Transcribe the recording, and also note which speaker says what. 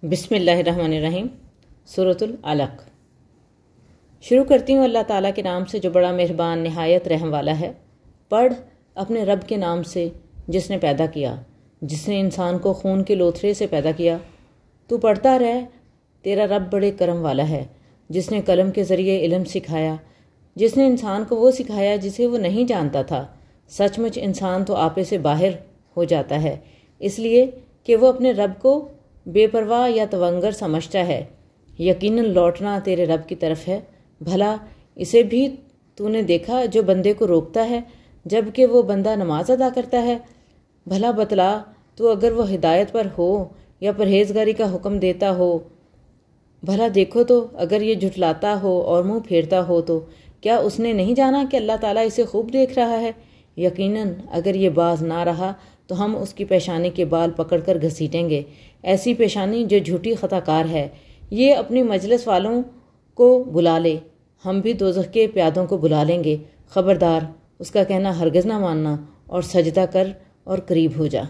Speaker 1: بسم اللہ الرحمن الرحیم۔ سورۃ العلق۔ شروع کرتی ہوں اللہ تعالیٰ کے نام سے جو بڑا مہربان نہایت رحم والا ہے۔ پڑھ اپنے رب کے نام سے جس نے پیدا کیا، جس نے انسان کو خون کے لوتھڑے سے پیدا کیا۔ تو پڑھتا رہ، تیرا رب بڑے کرم والا ہے، جس نے قلم کے ذریعے علم سکھایا، جس نے انسان کو وہ سکھایا جسے وہ نہیں جانتا تھا۔ سچ مچ انسان تو آپے سے باہر ہو جاتا ہے، اس لیے کہ وہ اپنے رب کو بے پرواہ یا تونگر سمجھتا ہے۔ یقیناً لوٹنا تیرے رب کی طرف ہے۔ بھلا اسے بھی تو نے دیکھا جو بندے کو روکتا ہے جب کہ وہ بندہ نماز ادا کرتا ہے؟ بھلا بتلا تو اگر وہ ہدایت پر ہو یا پرہیزگاری کا حکم دیتا ہو۔ بھلا دیکھو تو اگر یہ جھٹلاتا ہو اور منہ پھیرتا ہو تو کیا اس نے نہیں جانا کہ اللہ تعالیٰ اسے خوب دیکھ رہا ہے؟ یقیناً اگر یہ باز نہ رہا تو ہم اس کی پیشانی کے بال پکڑ کر گھسیٹیں گے، ایسی پیشانی جو جھوٹی خطا کار ہے۔ یہ اپنی مجلس والوں کو بلا لے، ہم بھی دوزخ کے پیادوں کو بلا لیں گے۔ خبردار، اس کا کہنا ہرگز نہ ماننا، اور سجدہ کر اور قریب ہو جا۔